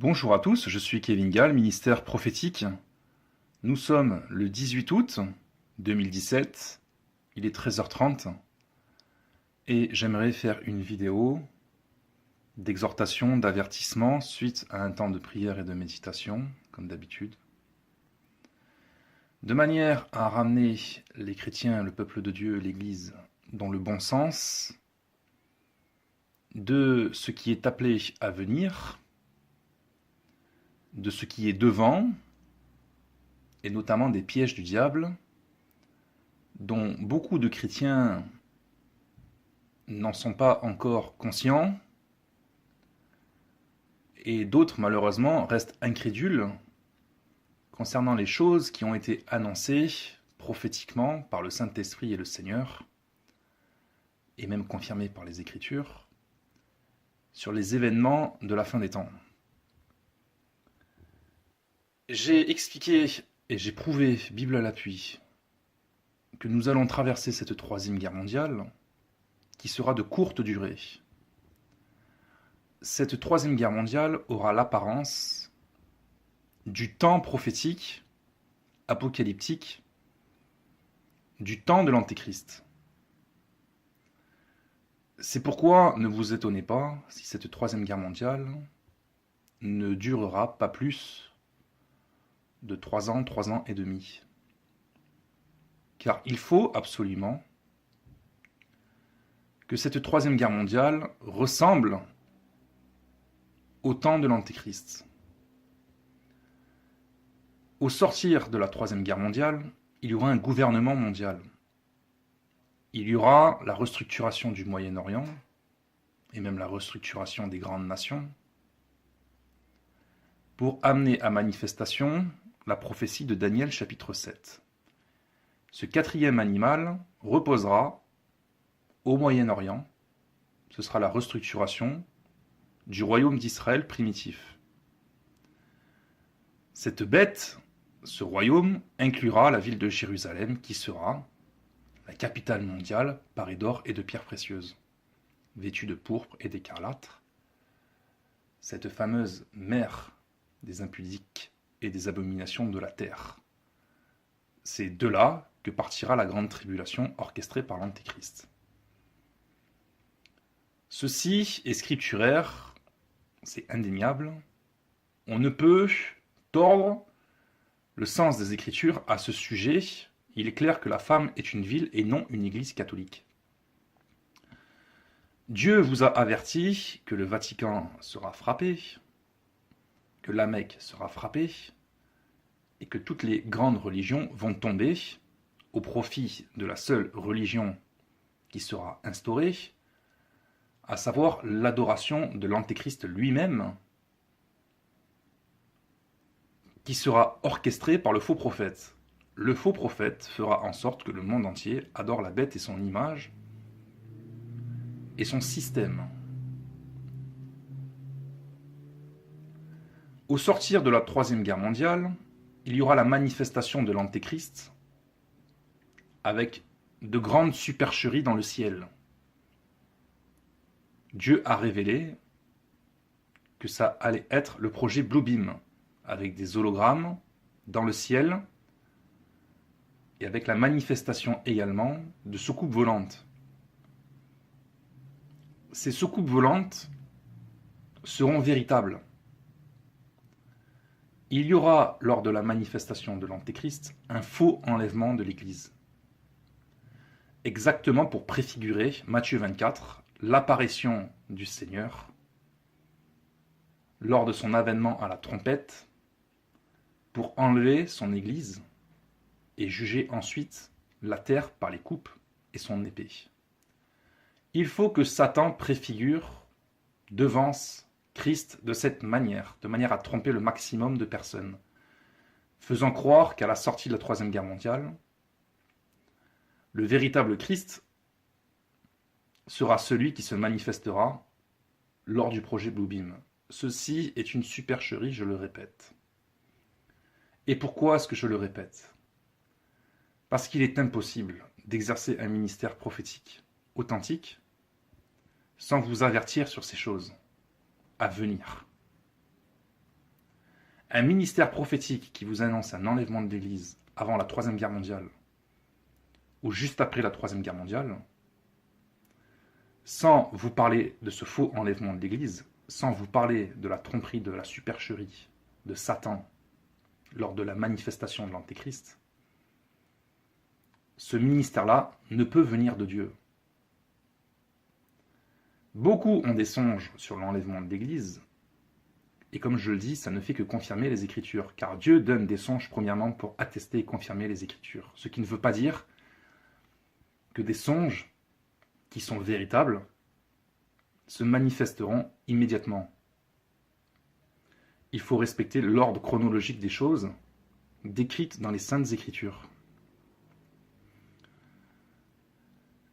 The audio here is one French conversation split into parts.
Bonjour à tous, je suis Kevin Gall, ministère prophétique. Nous sommes le 18 août 2017, il est 13h30 et j'aimerais faire une vidéo d'exhortation, d'avertissement suite à un temps de prière et de méditation, comme d'habitude, de manière à ramener les chrétiens, le peuple de Dieu, l'Église, dans le bon sens de ce qui est appelé à venir, de ce qui est devant, et notamment des pièges du diable, dont beaucoup de chrétiens n'en sont pas encore conscients, et d'autres malheureusement restent incrédules concernant les choses qui ont été annoncées prophétiquement par le Saint-Esprit et le Seigneur, et même confirmées par les Écritures, sur les événements de la fin des temps. J'ai expliqué et j'ai prouvé, Bible à l'appui, que nous allons traverser cette troisième guerre mondiale, qui sera de courte durée. Cette troisième guerre mondiale aura l'apparence du temps prophétique, apocalyptique, du temps de l'Antéchrist. C'est pourquoi ne vous étonnez pas si cette troisième guerre mondiale ne durera pas plus de 3 ans et demi. Car il faut absolument que cette troisième guerre mondiale ressemble au temps de l'Antéchrist. Au sortir de la troisième guerre mondiale, il y aura un gouvernement mondial. Il y aura la restructuration du Moyen-Orient, et même la restructuration des grandes nations, pour amener à manifestation la prophétie de Daniel chapitre 7. Ce quatrième animal reposera au Moyen-Orient. Ce sera la restructuration du royaume d'Israël primitif. Cette bête, ce royaume, inclura la ville de Jérusalem qui sera la capitale mondiale parée d'or et de pierres précieuses, vêtue de pourpre et d'écarlate. Cette fameuse mère des impudiques et des abominations de la terre. C'est de là que partira la grande tribulation orchestrée par l'Antéchrist. Ceci est scripturaire, c'est indéniable. On ne peut tordre le sens des Écritures à ce sujet. Il est clair que la femme est une ville et non une église catholique. Dieu vous a averti que le Vatican sera frappé, que la Mecque sera frappée, et que toutes les grandes religions vont tomber au profit de la seule religion qui sera instaurée, à savoir l'adoration de l'Antéchrist lui-même, qui sera orchestrée par le faux prophète. Le faux prophète fera en sorte que le monde entier adore la bête et son image et son système. Au sortir de la troisième guerre mondiale, il y aura la manifestation de l'Antéchrist avec de grandes supercheries dans le ciel. Dieu a révélé que ça allait être le projet Bluebeam, avec des hologrammes dans le ciel et avec la manifestation également de soucoupes volantes. Ces soucoupes volantes seront véritables. Il y aura, lors de la manifestation de l'Antéchrist, un faux enlèvement de l'Église. Exactement pour préfigurer, Matthieu 24, l'apparition du Seigneur lors de son avènement à la trompette pour enlever son Église et juger ensuite la terre par les coupes et son épée. Il faut que Satan préfigure, devance Christ de cette manière, de manière à tromper le maximum de personnes, faisant croire qu'à la sortie de la Troisième Guerre mondiale, le véritable Christ sera celui qui se manifestera lors du projet Bluebeam. Ceci est une supercherie, je le répète. Et pourquoi est-ce que je le répète ? Parce qu'il est impossible d'exercer un ministère prophétique authentique sans vous avertir sur ces choses à venir. Un ministère prophétique qui vous annonce un enlèvement de l'Église avant la Troisième Guerre mondiale, ou juste après la Troisième Guerre mondiale, sans vous parler de ce faux enlèvement de l'Église, sans vous parler de la tromperie, de la supercherie de Satan lors de la manifestation de l'Antéchrist, ce ministère-là ne peut venir de Dieu. Beaucoup ont des songes sur l'enlèvement de l'Église, et comme je le dis, ça ne fait que confirmer les Écritures, car Dieu donne des songes premièrement pour attester et confirmer les Écritures. Ce qui ne veut pas dire que des songes qui sont véritables se manifesteront immédiatement. Il faut respecter l'ordre chronologique des choses décrites dans les Saintes Écritures.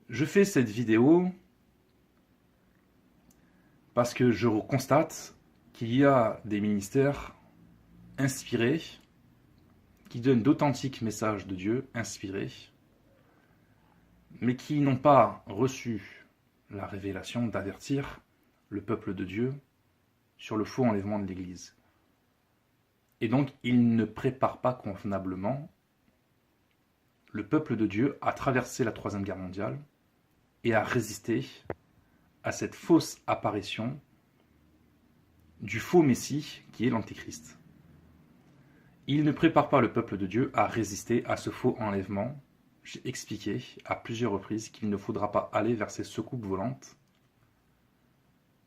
Je fais cette vidéo parce que je constate qu'il y a des ministères inspirés qui donnent d'authentiques messages de Dieu inspirés, mais qui n'ont pas reçu la révélation d'avertir le peuple de Dieu sur le faux enlèvement de l'Église. Et donc, ils ne préparent pas convenablement le peuple de Dieu à traverser la Troisième Guerre mondiale et à résister à cette fausse apparition du faux Messie qui est l'Antéchrist. Ils ne préparent pas le peuple de Dieu à résister à ce faux enlèvement. J'ai expliqué à plusieurs reprises qu'il ne faudra pas aller vers ces soucoupes volantes.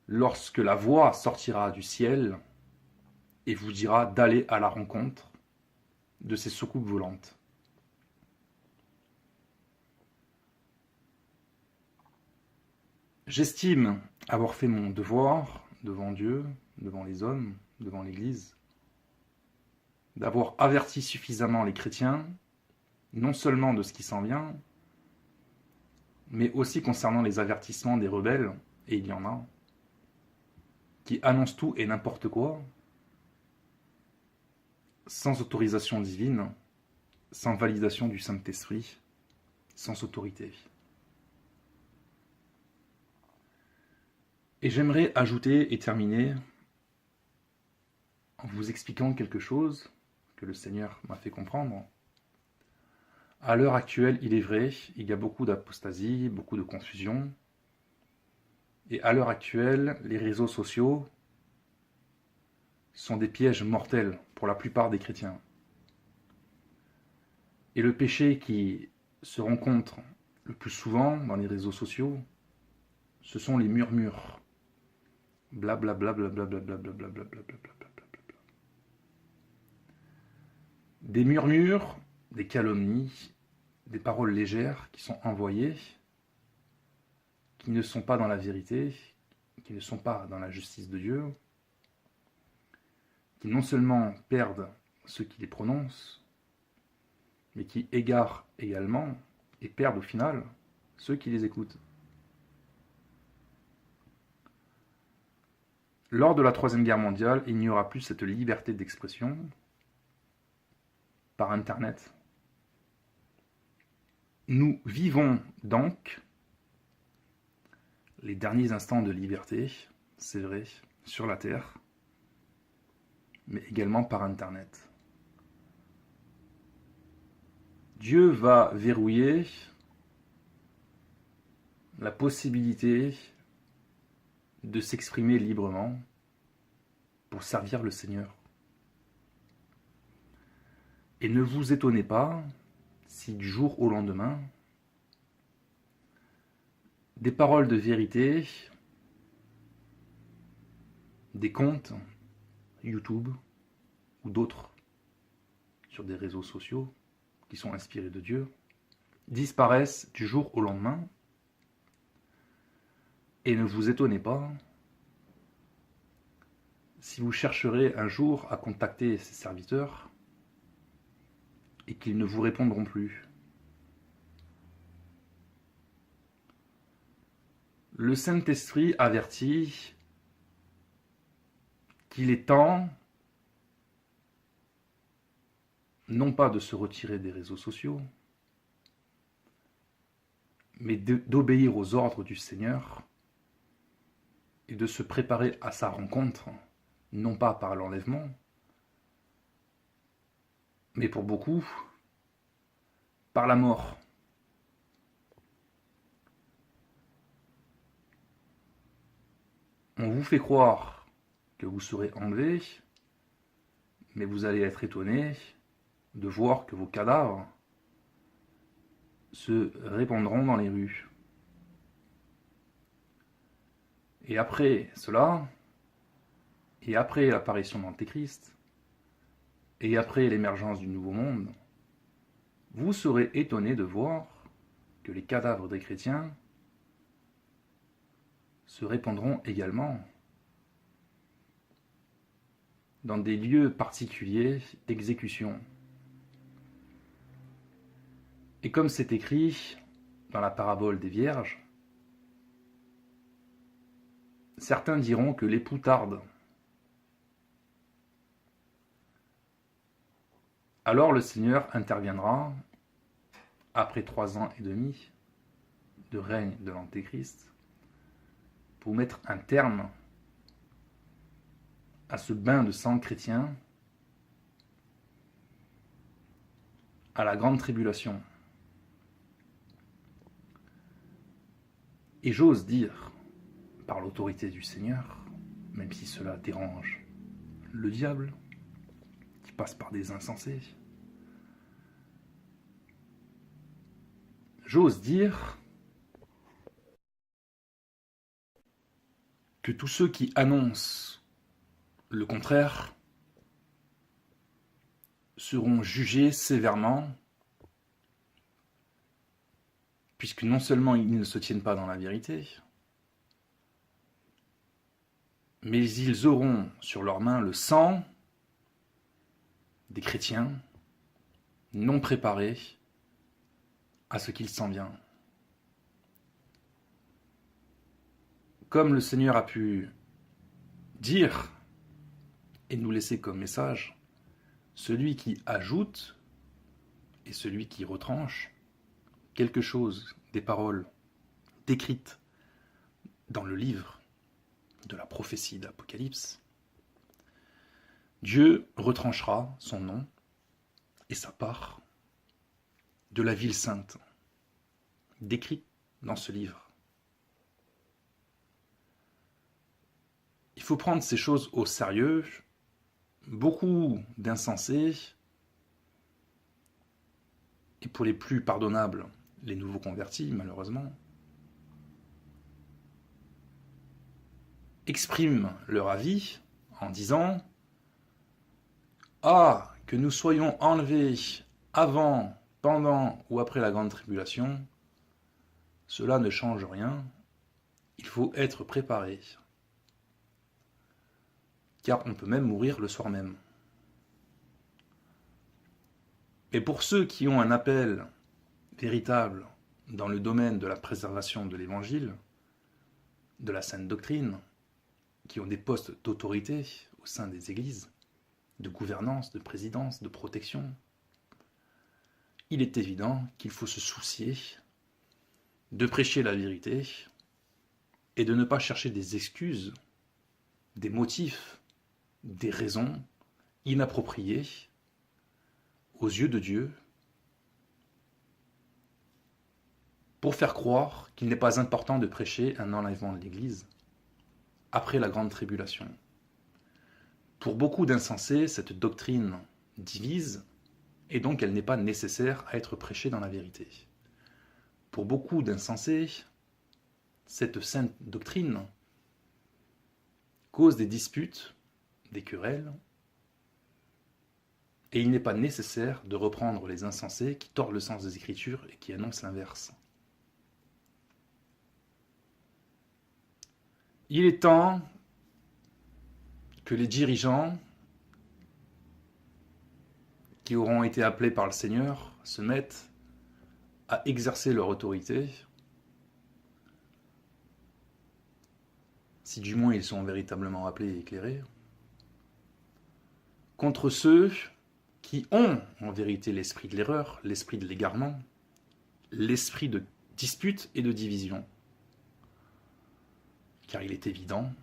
Lorsque la voix sortira du ciel et vous dira d'aller à la rencontre de ces soucoupes volantes. J'estime avoir fait mon devoir devant Dieu, devant les hommes, devant l'Église, d'avoir averti suffisamment les chrétiens, non seulement de ce qui s'en vient, mais aussi concernant les avertissements des rebelles, et il y en a, qui annoncent tout et n'importe quoi, sans autorisation divine, sans validation du Saint-Esprit, sans autorité. Et j'aimerais ajouter et terminer en vous expliquant quelque chose que le Seigneur m'a fait comprendre. À l'heure actuelle, il est vrai, il y a beaucoup d'apostasie, beaucoup de confusion. Et à l'heure actuelle, les réseaux sociaux sont des pièges mortels pour la plupart des chrétiens. Et le péché qui se rencontre le plus souvent dans les réseaux sociaux, ce sont les murmures. Blablabla. Des murmures, des calomnies, des paroles légères qui sont envoyées, qui ne sont pas dans la vérité, qui ne sont pas dans la justice de Dieu, qui non seulement perdent ceux qui les prononcent, mais qui égarent également et perdent au final ceux qui les écoutent. Lors de la Troisième Guerre mondiale, il n'y aura plus cette liberté d'expression par Internet. Nous vivons donc les derniers instants de liberté, c'est vrai, sur la Terre, mais également par Internet. Dieu va verrouiller la possibilité de s'exprimer librement pour servir le Seigneur. Et ne vous étonnez pas si du jour au lendemain, des paroles de vérité, des comptes YouTube ou d'autres sur des réseaux sociaux qui sont inspirés de Dieu disparaissent du jour au lendemain. Et ne vous étonnez pas si vous chercherez un jour à contacter ces serviteurs et qu'ils ne vous répondront plus. Le Saint-Esprit avertit qu'il est temps non pas de se retirer des réseaux sociaux, mais d'obéir aux ordres du Seigneur et de se préparer à sa rencontre, non pas par l'enlèvement, mais pour beaucoup, par la mort. On vous fait croire que vous serez enlevé, mais vous allez être étonné de voir que vos cadavres se répandront dans les rues. Et après cela, et après l'apparition d'Antéchrist, et après l'émergence du Nouveau Monde, vous serez étonné de voir que les cadavres des chrétiens se répandront également dans des lieux particuliers d'exécution. Et comme c'est écrit dans la parabole des Vierges, certains diront que l'époux tarde. Alors le Seigneur interviendra après 3 ans et demi de règne de l'Antéchrist pour mettre un terme à ce bain de sang chrétien, à la grande tribulation. Et j'ose dire, par l'autorité du Seigneur, même si cela dérange le diable, qui passe par des insensés, j'ose dire que tous ceux qui annoncent le contraire seront jugés sévèrement, puisque non seulement ils ne se tiennent pas dans la vérité, mais ils auront sur leurs mains le sang des chrétiens non préparés à ce qu'il s'en vient. Comme le Seigneur a pu dire et nous laisser comme message, celui qui ajoute et celui qui retranche quelque chose des paroles décrites dans le livre de la prophétie d'Apocalypse, Dieu retranchera son nom et sa part de la ville sainte, décrite dans ce livre. Il faut prendre ces choses au sérieux. Beaucoup d'insensés, et pour les plus pardonnables, les nouveaux convertis, malheureusement, expriment leur avis en disant « Ah, que nous soyons enlevés avant, pendant ou après la grande tribulation, cela ne change rien, il faut être préparé. » Car on peut même mourir le soir même. Et pour ceux qui ont un appel véritable dans le domaine de la préservation de l'Évangile, de la sainte doctrine, qui ont des postes d'autorité au sein des églises, de gouvernance, de présidence, de protection, il est évident qu'il faut se soucier de prêcher la vérité et de ne pas chercher des excuses, des motifs, des raisons inappropriées aux yeux de Dieu pour faire croire qu'il n'est pas important de prêcher un enlèvement de l'Église après la grande tribulation. Pour beaucoup d'insensés, cette doctrine divise et donc elle n'est pas nécessaire à être prêchée dans la vérité. Pour beaucoup d'insensés, cette sainte doctrine cause des disputes, des querelles, et il n'est pas nécessaire de reprendre les insensés qui tordent le sens des Écritures et qui annoncent l'inverse. Il est temps que les dirigeants qui auront été appelés par le Seigneur se mettent à exercer leur autorité, si du moins ils sont véritablement appelés et éclairés, contre ceux qui ont en vérité l'esprit de l'erreur, l'esprit de l'égarement, l'esprit de dispute et de division. Car il est évident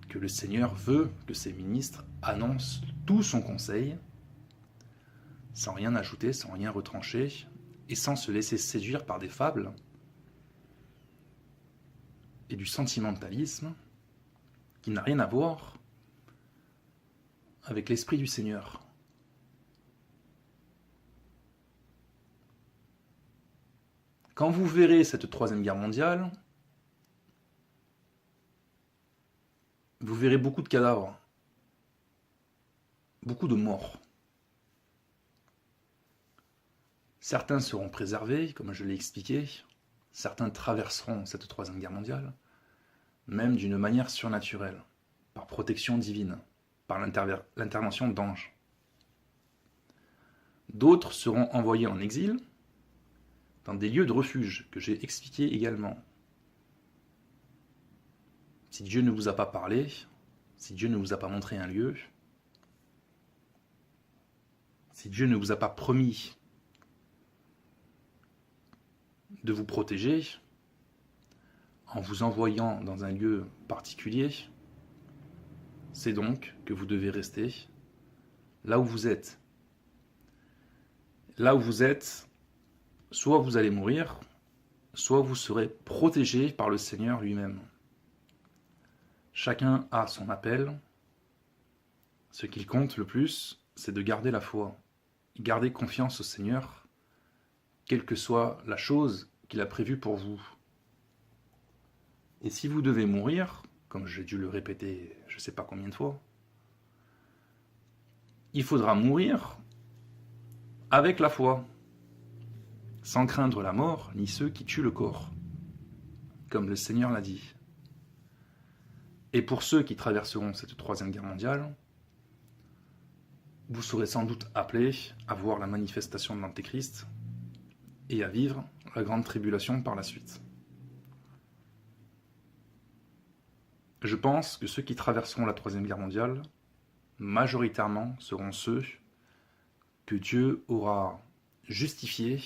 que le Seigneur veut que ses ministres annoncent tout son conseil, sans rien ajouter, sans rien retrancher, et sans se laisser séduire par des fables et du sentimentalisme qui n'a rien à voir avec l'esprit du Seigneur. Quand vous verrez cette troisième guerre mondiale, vous verrez beaucoup de cadavres, beaucoup de morts. Certains seront préservés, comme je l'ai expliqué, certains traverseront cette troisième guerre mondiale, même d'une manière surnaturelle, par protection divine, par l'intervention d'anges. D'autres seront envoyés en exil, dans des lieux de refuge que j'ai expliqués également. Si Dieu ne vous a pas parlé, si Dieu ne vous a pas montré un lieu, si Dieu ne vous a pas promis de vous protéger en vous envoyant dans un lieu particulier, c'est donc que vous devez rester là où vous êtes. Là où vous êtes, soit vous allez mourir, soit vous serez protégé par le Seigneur lui-même. Chacun a son appel. Ce qu'il compte le plus, c'est de garder la foi, garder confiance au Seigneur, quelle que soit la chose qu'il a prévue pour vous. Et si vous devez mourir, comme j'ai dû le répéter je ne sais pas combien de fois, il faudra mourir avec la foi, sans craindre la mort, ni ceux qui tuent le corps, comme le Seigneur l'a dit. Et pour ceux qui traverseront cette troisième guerre mondiale, vous serez sans doute appelés à voir la manifestation de l'Antéchrist et à vivre la grande tribulation par la suite. Je pense que ceux qui traverseront la troisième guerre mondiale, majoritairement, seront ceux que Dieu aura justifiés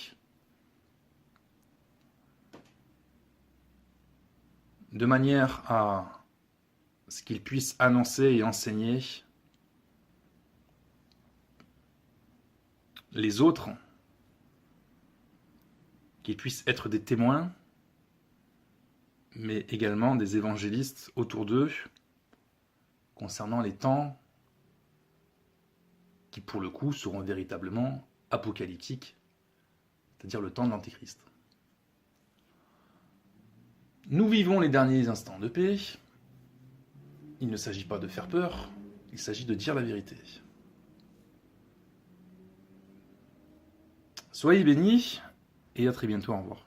de manière à ce qu'ils puissent annoncer et enseigner les autres, qu'ils puissent être des témoins, mais également des évangélistes autour d'eux, concernant les temps qui, pour le coup, seront véritablement apocalyptiques, c'est-à-dire le temps de l'Antéchrist. Nous vivons les derniers instants de paix. Il ne s'agit pas de faire peur, il s'agit de dire la vérité. Soyez bénis et à très bientôt, au revoir.